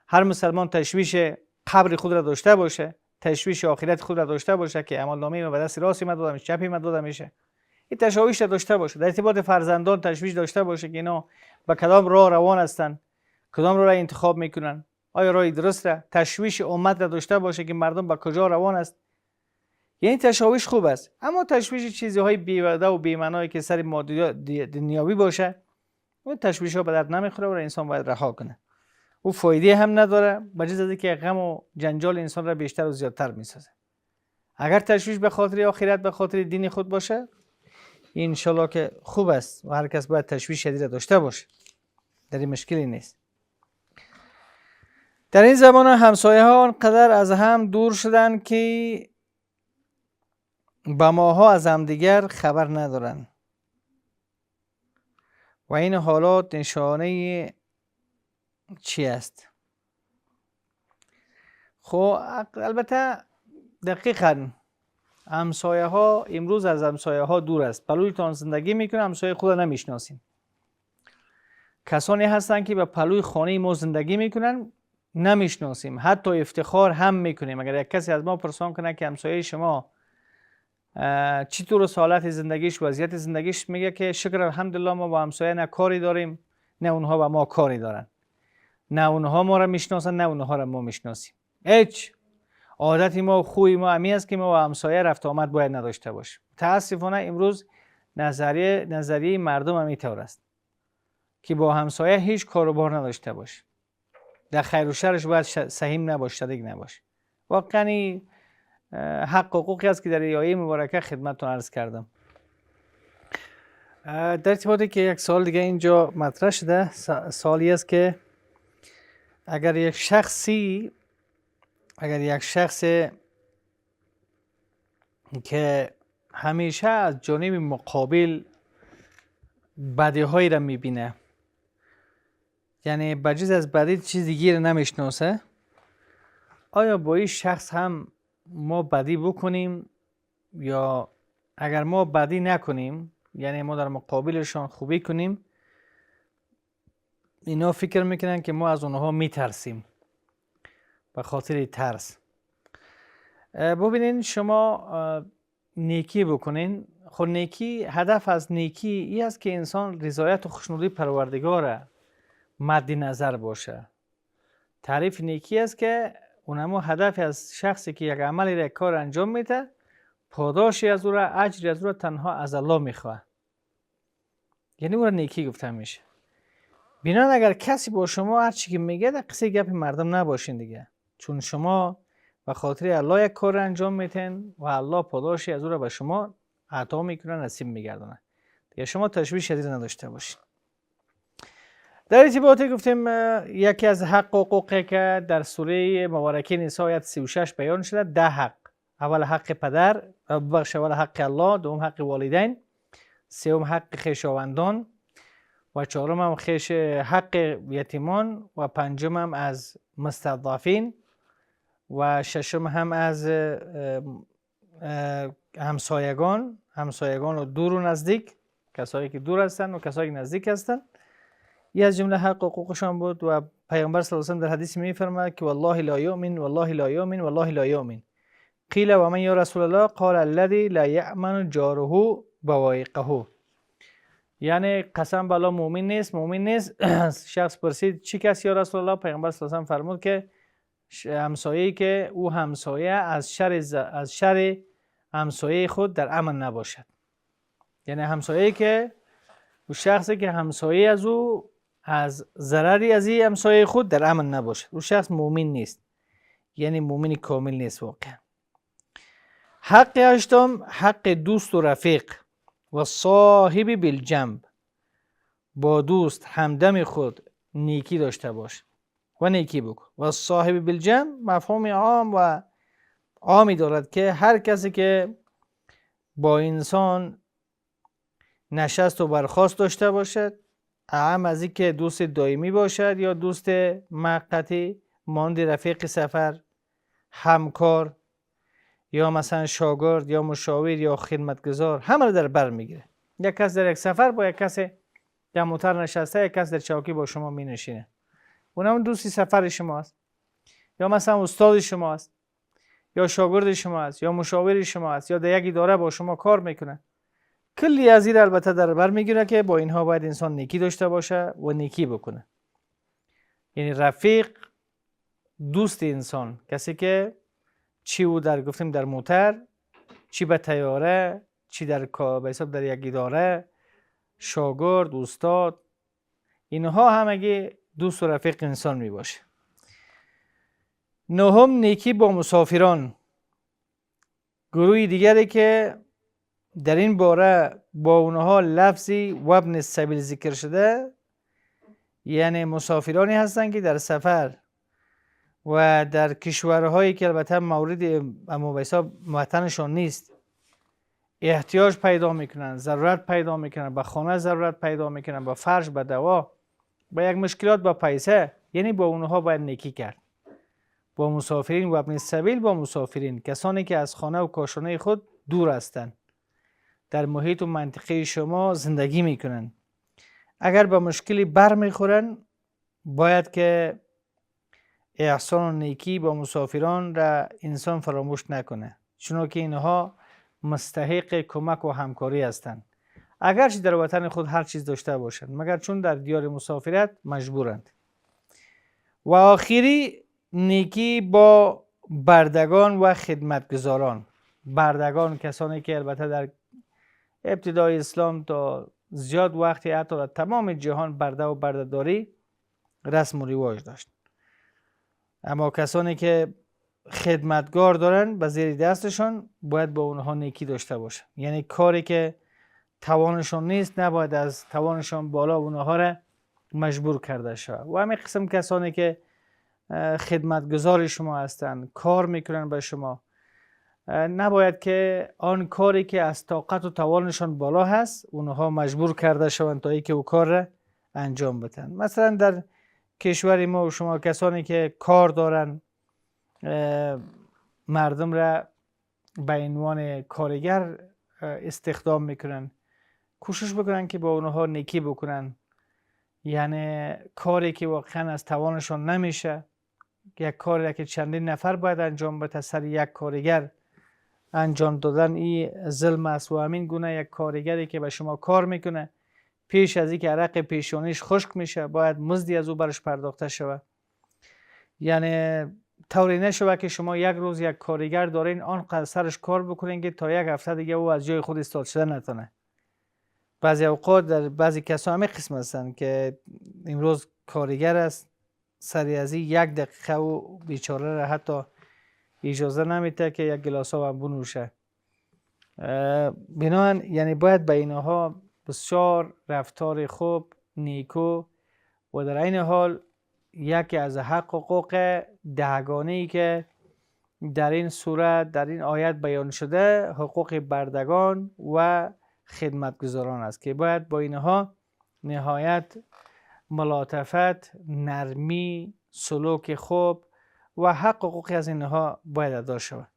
هر مسلمان تشویش قبر خود را داشته باشه، تشویش آخرت خود را داشته باشه که اعمال نامه به دست راست داده میشه، چپ داده میشه. این تشویش را داشته باشه. در ارتباط فرزندان تشویش داشته باشه که اینا به کدام راه روان هستند، کدام راه را انتخاب میکنن، آیا راه درست را. تشویش امت را داشته باشه که مردم به کجا روان است. یعنی تشویش خوب است. اما تشویش چیزهای بی‌وده و بی‌معنایی که سر مادیات دنیاوی باشه، اون تشویش ها به درد نمیخوره و انسان باید رها کنه. او فایده هم نداره، بجز از اینکه غم و جنجال انسان را بیشتر و زیادتر میسازه. اگر تشویش به خاطر آخرت، به خاطر دین خود باشه، ان شاءالله که خوب است و هر کس باید تشویش شدید داشته باشه. در این مشکلی نیست. در این زمان همسایه ها آنقدر از هم دور شدن که با ماها از همدیگر خبر ندارن و این حالات نشانه چی است؟ خب البته دقیقاً همسایه ها امروز از همسایه ها دور است. پلویتان زندگی میکنه، همسایه خود نمیشناسیم. کسانی هستند که به پلوی خانه ما زندگی میکنن، نمیشناسیم، حتی افتخار هم میکنیم. اگر یک کسی از ما پرسان کنه که همسایه شما چطور حالت زندگیش، وضعیت زندگیش، میگه که شکر الحمدلله ما با همسایه نه کاری داریم نه اونها با ما کاری دارن، نه اونها ما را میشناسن نه اونها را ما میشناسیم. هیچ. عادت ما و خوی ما همی است که ما و همسایه رفت آمد باید نداشته باشیم. متاسفانه امروز نظریه مردم هم اینطور است که با همسایه هیچ کار و بار نداشته باشه. در خیر و شرش باید سهیم نباشه، شریک نباشه. واقعا حق و حقوقی است که در آیه مبارکه خدمتتون عرض کردم. در ارتباطی که یک سوال دیگه اینجا مطرح شده، سوالی است که اگر یک شخص که همیشه از جانب مقابل بدی هایی را میبینه، یعنی بجز از بدی چیز دیگه را نمیشناسه، آیا با این شخص هم ما بدی بکنیم یا اگر ما بدی نکنیم، یعنی ما در مقابلشان خوبی کنیم، اینا فکر میکنن که ما از اونها میترسیم به خاطر ترس. ببینین شما نیکی بکنین، خود نیکی، هدف از نیکی این است که انسان رضایت و خوشنودی پروردگار مد نظر باشه. تعریف نیکی است که اونما هدف از شخصی که یک عملی را کار انجام میده، پاداشی از او را، اجری از او را تنها از الله میخواه، یعنی او را نیکی گفته میشه. بنابراین اگر کسی با شما هر چی که میگه در قصه گپ مردم نباشین دیگه، چون شما به خاطر الله یک کار انجام میتین و الله پاداشی از او را به شما عطا میکنه، نصیب میگردونه دیگه. شما تشویش شدید نداشته باشین. در ارتباطی گفتیم یکی از حق و حقوقی که در سوره مبارکه نساء آیت 36 بیان شده، 10 حق. اول حق پدر، اول حق الله، دوم حق والدین، سوم حق خویشاوندان و چهارم هم حق یتیمان و پنجم هم از مستضعفین و ششم هم از همسایگان و دور و نزدیک، کسایی که دور هستند و کسایی که نزدیک هستند. این از جمله حق و حقوقشان بود و پیامبر صلی الله علیه و آله در حدیث میفرماید که والله لا یؤمن والله لا یؤمن والله لا یؤمن. قیل و من یا رسول الله؟ قال الذی لا یأمن جاره بوایقه. یعنی قسم بالله مؤمن نیست. شخص پرسید چی کسی یا رسول الله؟ پیامبر صلی الله علیه و آله فرمود که همسایه‌ای که او همسایه از شر همسایه خود در امن نباشد. یعنی همسایه‌ای که او شخصی که همسایه از او از ضرری از این همسایه خود در امن نباشد، او شخص مؤمن نیست، یعنی مؤمن کامل نیست واقعا. حق هشتم حق دوست و رفیق و صاحب بالجنب، با دوست همدم خود نیکی داشته باش و نیکی بکن. و صاحب بالجنب مفهوم عام و عامی دارد که هر کسی که با انسان نشست و برخاست داشته باشد، اهم از این که دوست دائمی باشد یا دوست موقتی، مانند رفیق سفر، همکار یا مثلا شاگرد یا مشاور یا خدمتگزار، همه رو در بر میگیره. یک کس در یک سفر با یک کس در موتر نشسته، یک کس در چوکی با شما می نشینه، اونم دوستی سفر شماست، یا مثلا استاد شماست یا شاگرد شماست یا مشاور شماست یا در یک اداره با شما کار میکنه. کلی از این البته در بر میگیره که با اینها باید انسان نیکی داشته باشه و نیکی بکنه. یعنی رفیق دوست انسان، کسی که چی او در گفتیم در موتر، چی به طیاره، چی در به حساب در یک اداره، شاگرد، استاد، اینها همگی دوست و رفیق انسان می باشه. نهم نیکی با مسافران، گروه دیگری که در این باره با اونها لفظی وابن السبیل ذکر شده، یعنی مسافرانی هستند که در سفر و در کشورهایی که البته مورد اما به حساب وطنشون نیست احتیاج پیدا میکنن، ضرورت پیدا میکنن، به خانه ضرورت پیدا میکنن، به فرش، به دوا، با یک مشکلات، با پیسه، یعنی با اونها باید نیکی کرد. با مسافرین و ابن السبیل، با مسافرین، کسانی که از خانه و کاشانه خود دور هستند، در محیط و منطقه شما زندگی میکنن، اگر به مشکلی بر میخورن باید که احسان و نیکی با مسافران را انسان فراموش نکنه، چون که اینها مستحق کمک و همکاری هستند، اگرچه در وطن خود هر چیز داشته باشند، مگر چون در دیار مسافرت مجبورند. و آخری نیکی با بردگان و خدمتگزاران. بردگان کسانی که البته در ابتدای اسلام تا زیاد وقتی حتی در تمام جهان برده و بردهداری رسم و رواج داشت. اما کسانی که خدمتگار دارن به زیر دستشان باید با اونها نیکی داشته باشن. یعنی کاری که توانشان نیست نباید از توانشان بالا اونها را مجبور کرده شود. و همین قسم کسانی که خدمتگزار شما هستند، کار میکنن به شما، نباید که آن کاری که از طاقت و توانشان بالا هست اونها مجبور کرده شوند تا اینکه او کار را انجام بدن. مثلا در کشور ما و شما کسانی که کار دارن، مردم را به عنوان کارگر استخدام میکنن، کوشش بکنن که با اونها نیکی بکنن. یعنی کاری که واقعا از توانشان نمیشه، یک کاری که چندین نفر باید انجام بده سر یک کارگر انجام دادن، این ظلم است. و همین گونه یک کارگری که به شما کار میکنه پیش از اینکه عرق پیشانیش خشک میشه باید مزدی از او برش پرداخته شود. یعنی طوری نشوه که شما یک روز یک کارگر دارین آنقدر سرش کار بکنین که تا یک هفته دیگه او از جای خود استاد شده نتونه. بعضی اوقات در بعضی کسا همه قسم هستن که امروز کارگر است، سری از این یک دقیقه و بیچاره را حتی اجازه نمیده که یک گلاس آب بنوشه. بنابراین یعنی باید به اینها بسیار رفتار خوب، نیکو و در این حال یکی از حقوق دهگانه‌ای که در این صورت در این آیت بیان شده حقوق بردگان و خدمتگزاران است که باید با اینها نهایت ملاطفت، نرمی، سلوک خوب و حقوقی از اینها باید ادا شود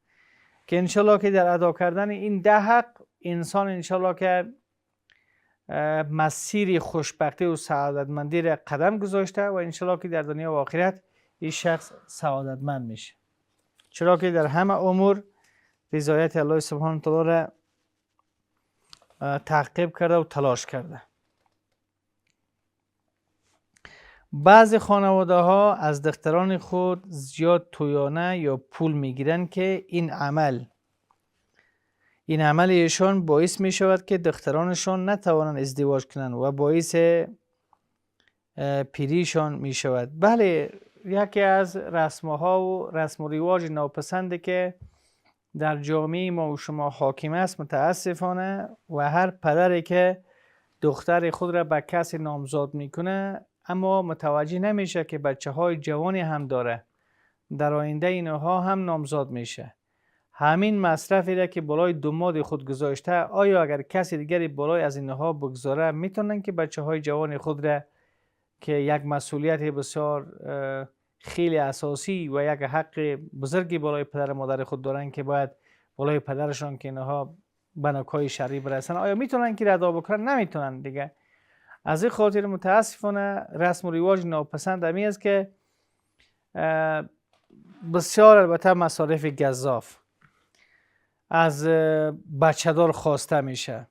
که انشالله که در ادا کردن این 10 حق انسان انشالله که مسیر خوشبختی و سعادتمندی را قدم گذاشته و انشالله که در دنیا و آخرت این شخص سعادتمند میشه، چرا که در همه امور رضایت الله سبحانه و تعالی را تعقیب کرده و تلاش کرده. بعضی خانواده ها از دختران خود زیاد تویانه یا پول میگیرند که این عمل ایشان باعث می شود که دخترانشان نتوانند ازدواج کنند و باعث پیریشان می شود. بله، یکی از رسمها و رسم و رواج ناپسنده که در جامعه ما و شما حاکم است متاسفانه، و هر پدری که دختر خود را به کسی نامزاد میکنه اما متوجه نمیشه که بچه های جوانی هم داره، در آینده اینها هم نامزاد میشه. همین مصرفی را که بالای داماد خود گذاشته، آیا اگر کسی دیگری بالای از اینها بگذاره میتونن که بچه های جوان خود را که یک مسئولیت بسیار خیلی اساسی و یک حق بزرگی بالای پدر مادر خود دارن که باید بالای پدرشان که اینها بناکای شرعی برسن، آیا میتونن که ادا بکنن؟ نمیتونن دیگه. از این خاطر متاسفانه رسم و رواج ناپسند همی است که بسیار البته مصارف گزاف از بچه دار خواسته میشه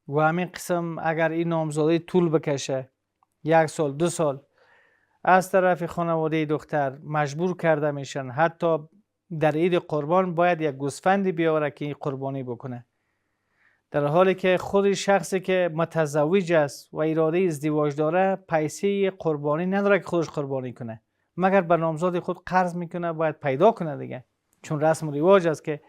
و همین قسم اگر این نامزادی طول بکشه 1 سال 2 سال از طرف خانواده دختر مجبور کرده میشن حتی در عید قربان باید یک گوسفندی بیاره که این قربانی بکنه، در حالی که خود شخصی که متزوج است و اراده ازدواج داره پیسه قربانی نداره که خودش قربانی کنه، مگر به نامزاد خود قرض میکنه باید پیدا کنه دیگه، چون رسم و رواج است که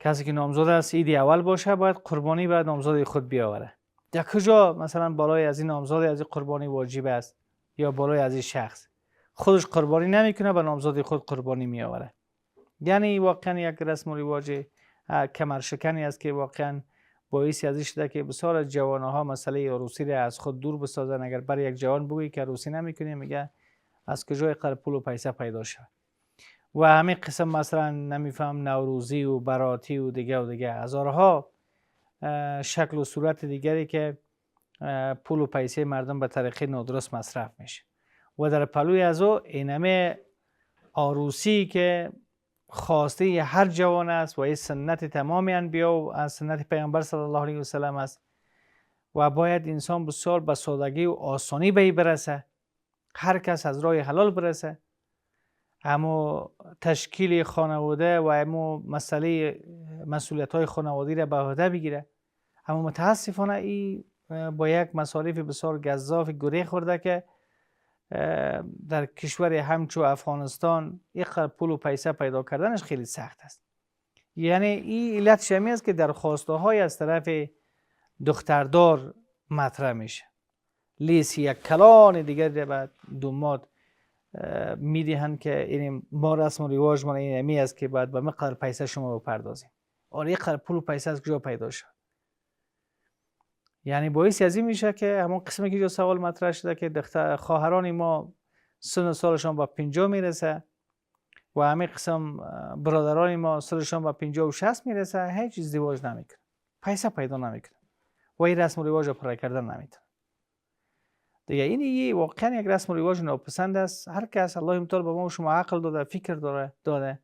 کسی که نامزاد است عید اول باشه باید قربانی به نامزاد خود بیاوره. در کجا مثلا بالای از این نامزاد از این قربانی واجب است یا بالای از این شخص خودش قربانی نمیکنه به نامزاد خود قربانی میآوره؟ یعنی واقعا یک رسم و رواج کمرشکنی است که واقعا باعث از این شده که بسیار از جوانها مسئله عروسی را از خود دور بسازن. اگر برای یک جوان بگی که عروسی نمیکنی میگه از کجای قرار پول و پیسه پیدا شد. و همین قسم مثلا نمیفهم نوروزی و براتی و دیگه هزارها شکل و صورت دیگری که پول و پیسه مردم به طریق نادرست مصرف میشه و در پلوی از او اینمه عروسی که خواسته هر جوان است و این سنت تمام انبیا و از سنت پیامبر صلی الله علیه و سلم است و باید انسان بسیار به سادگی و آسانی به برسه، هر کس از راه حلال برسه. اما تشکیل خانواده و اما مسئولیت های خانوادی را به عهده بگیره. اما متاسفانه این با یک مصارف بسیار گزاف گره خورده که در کشور همچو افغانستان یک پول و پیسه پیدا کردنش خیلی سخت است. یعنی این علتش همی است که درخواسته های از طرف دختردار مطرح میشه. لیست یک کلان دیگر به دوماد میدهند که این ما رسم و رواج ما این همی است که باید به مقدار پیسه شما بپردازیم. آره یک پول و پیسه از کجا پیدا شد؟ یعنی باعث از این میشه که همون قسمی که جو سوال مطرح شده که خواهران ما سن سالشان به 50 میرسه و همین قسم برادران ما سنشان به 50 و 60 میرسه، هیچ ازدواج نمیکنه، پیسه پیدا نمیکنه و این رسم و رواج رو پرای کردن نمیتونه. دیگه این واقعا یک رسم و رواج ناپسند است. هر کس الله تعالی به ما و شما عقل داده، فکر داده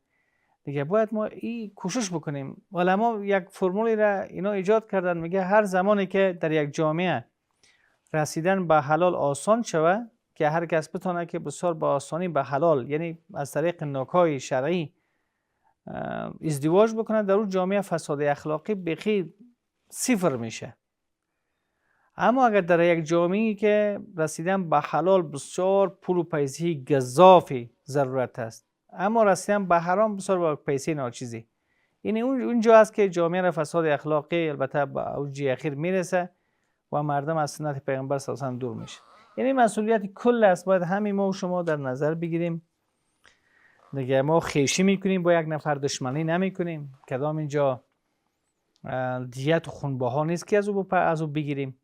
دیگه باید ما این کوشش بکنیم. علما یک فرمولی را اینا ایجاد کردن، میگه هر زمانی که در یک جامعه رسیدن به حلال آسان شوه که هر کس بتونه که بسیار با آسانی به حلال، یعنی از طریق نکاح شرعی ازدواج بکنه، در اون جامعه فساد اخلاقی بخی صفر میشه. اما اگر در یک جامعه‌ای که رسیدن به حلال بسیار پول و پیسه گزافی ضرورت است، اما رسیدن به حرام بسیار با پیسه ناچیزی، یعنی اونجا است که جامعه را فساد اخلاقی البته به اوج اخیر میرسه و مردم از سنت پیغمبر صلی الله علیه و آله دور میشه. یعنی مسئولیت کل است، باید همین ما و شما در نظر بگیریم. دیگه ما خویشی میکنیم با یک نفر، دشمنی نمیکنیم. کدام اینجا دیت و خونبها نیست که از او بگیریم.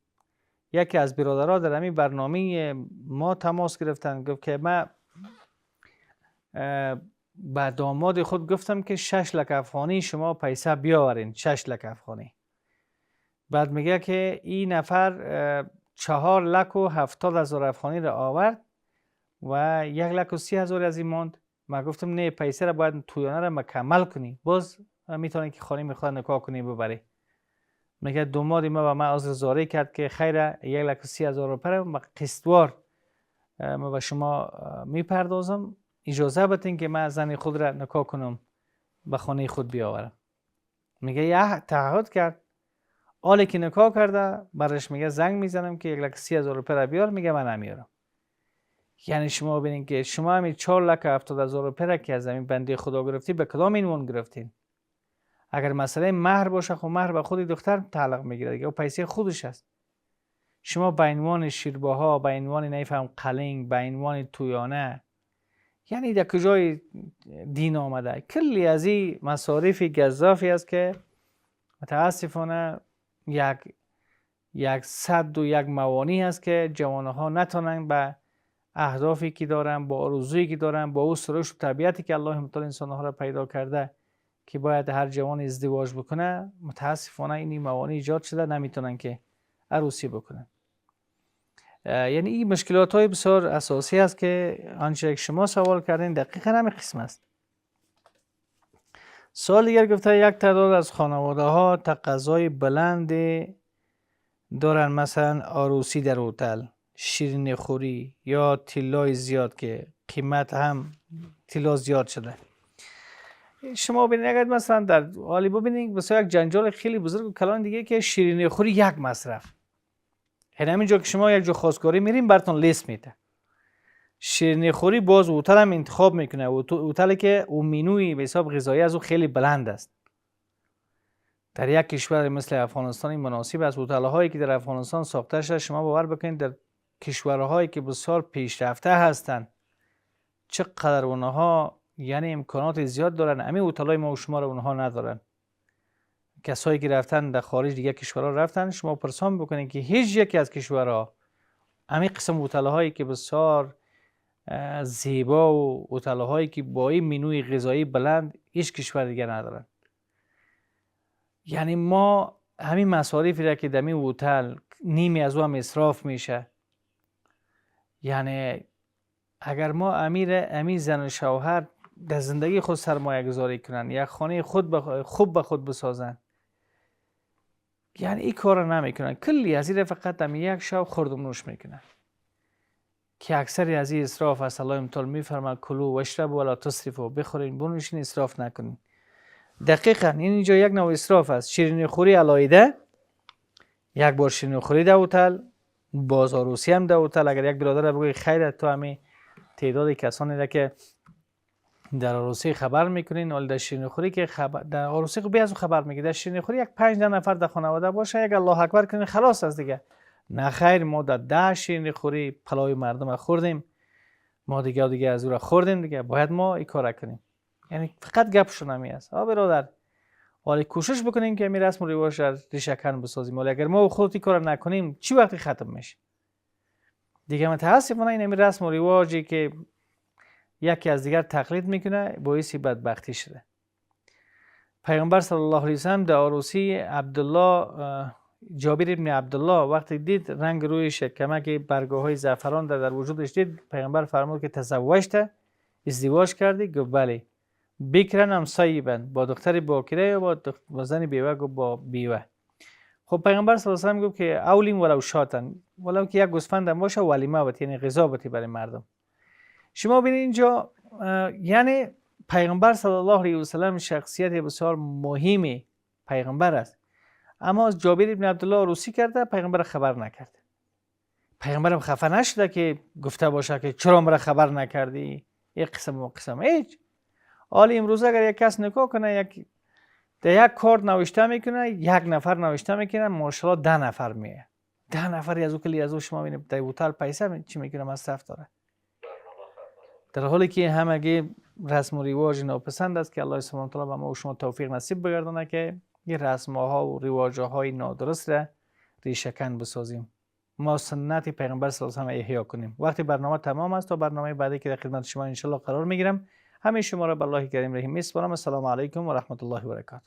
یکی از برادرها در همین برنامه ما تماس گرفتن، گفت که من به داماد خود گفتم که 6 لک افغانی شما پیسه بیاورین، 6 لک افغانی. بعد میگه که این نفر 4 لک و 70 هزار افغانی را آورد و 1 لک و 30 هزار از این ماند. من گفتم نه، پیسه را باید تویانه را مکمل کنی، باز میتونی که خانه میخواد نکاح کنی ببری. میگه داماد ما و من عذرخواهی کرد که خیره 1 لک و 30 هزار روپیه قسطوار ما به شما میپردازم، اجازه بدین که من زن خود را نکاح کنم، به خانه خود بیاورم. میگه یه تعهد کرد. حالی که نکاح کرده برش میگه زنگ میزنم که 1 لک 30 هزار روپیه را بیار، میگه من نمیارم. یعنی شما ببینید که شما همین 4 لک 70 هزار روپیه را که از همین بنده خدا گرفتی، به کدام اینوان گرفتین؟ اگر مسئله مهر باشه، خب مهر به خود دختر تعلق میگیره دیگه، و پیسه خودش است. شما به عنوان شیرباها، به عنوان نمیفهم قلنگ، به عنوان تویانه، یعنی در کجای دین آمده؟ کلی از این مصارف گزافی است که متاسفانه یک صد و یک موانع است که جوانها نتونن به اهدافی که دارن، با آرزویی که دارن، با اون سروش و طبیعتی که الله تعالی انسانها را پیدا کرده که باید هر جوان ازدواج بکنه، متاسفانه این موانع ایجاد شده، نمیتونن که عروسی بکنن. یعنی این مشکلات های بسیار اساسی است که آنچه که شما سوال کردین دقیقا همین قسم است. سوال دیگر گفته یک تعداد از خانواده ها تقاضای بلند دارن، مثلا عروسی در هتل، شیرینی خوری یا طلای زیاد که قیمت هم طلا زیاد شده. شما ببینید اگر مثلا در حالی ببینید بسیار یک جنجال خیلی بزرگ و کلان دیگه که شیرینی خوری یک مصرف. همینجا که شما یک جا خواستگاری میریم براتون لیست میده. شیرینی خوری باز هتل هم انتخاب میکنه، هتلی که اون مینوی به حساب غذایی از او خیلی بلند است. در یک کشور مثل افغانستان مناسب است. هتل هایی که در افغانستان ساخته شده، شما باور بکنید در کشورهایی که بسیار پیشرفته هستند چقدر اونها یعنی امکانات زیاد دارن، همین هتل های ما و شما رو اونها ندارن. کسایی که رفتن در خارج دیگه کشورها رفتن، شما پرسان بکنید که هیچ یکی از کشورها همین قسم هتل هایی که بسیار زیبا و هتل هایی که با این منوی غذایی بلند هیچ کشور دیگه ندارن. یعنی ما همین مصارفی را که در این هتل نیمی از اون مصرف میشه. یعنی اگر ما امیر زن و شوهر در زندگی خود سرمایه گذاری کنن، یک خانه خوب به خود بسازن، یعنی این کار رو نمیکنن. کلی از این فقط در یک شب خوردم نوش میکنن. که اکثری از این اسراف است. الله امتال میفرماد کلوا واشربوا ولا تسرفوا، بخورین بنوشین، اسراف نکنین. دقیقاً این اینجا یک نوع اسراف است. شیرینی خوری علایده، یک بار شیرینی خوری در هتل، بازاروسی هم در هتل. اگر یک برادر بگوی خیر تو همین تعداد کسانی را که در عروسی خبر میکنین، ولی در شیرینی خوری که در عروسی خوبی از خبر میگی، در شیرینی خوری یک 5 نفر در خانواده باشه، یک الله اکبر کنین خلاص است دیگه. نه خیر، ما در 10 شیرینی خوری پلوی مردم خوردیم، ما دیگه از او را خوردیم دیگه، باید ما این کار کنیم. یعنی فقط گپشون همی است. برادر، ولی کوشش بکنیم که می رسم و رواج را ریشه‌کن بسازیم. ولی اگر ما خودی کار نکنیم چی وقتی ختم میشه؟ دیگه متاسفانه این رسم و رواجی که یکی از دیگر تقلید میکنه باعث بدبختی شده. پیغمبر صلی الله علیه و سلم در عروسی عبدالله، جابر ابن عبدالله، وقتی دید رنگ روی شکمک برگه های زعفران در وجودش دید، پیغمبر فرمود که تزوجته، ازدواج کردی؟ گفت بله. بکرن هم سایبن، با دختر باکره یا با زن بیوه؟ گفت با بیوه. خب پیغمبر صلی الله علیه و سلم گفت که اولیم ولو شاتن، ولو که یک گوسفند هم باشه ولیمه بده، یعنی غذا بده برای مردم. شما ببینید اینجا یعنی پیغمبر صلی الله علیه و سلم شخصیت بسیار مهمی پیغمبر است، اما از جابر ابن عبدالله عروسی کرده، پیغمبر خبر نکرد. پیغمبرم خفه نشده که گفته باشه که چرا مرا خبر نکردی، یک قسم و قسم هیچ. حالی امروز اگر یک کس نکاح کنه، در یک کارت نوشته میکنه، یک نفر نوشته میکنه، ماشاءالله 10 نفر میه. 10 نفری از او کلی از او شما ببینید در هتل پیسه چی میکنه مصرف داره. در حالی که همگی رسم و رواج ناپسند است که الله سبحانه و تعالی به ما و شما توفیق نصیب بگردانه که این رسم ها و رواج های نادرست را ریشه‌کن بسازیم. ما سنت پیغمبر صلی الله علیه و آله احیا کنیم. وقتی برنامه تمام است تا برنامه بعدی که در خدمت شما ان شاء الله قرار میگیرم، همه شما را به الله کریم رحیم میسپارم. السلام علیکم و رحمت الله و برکاته.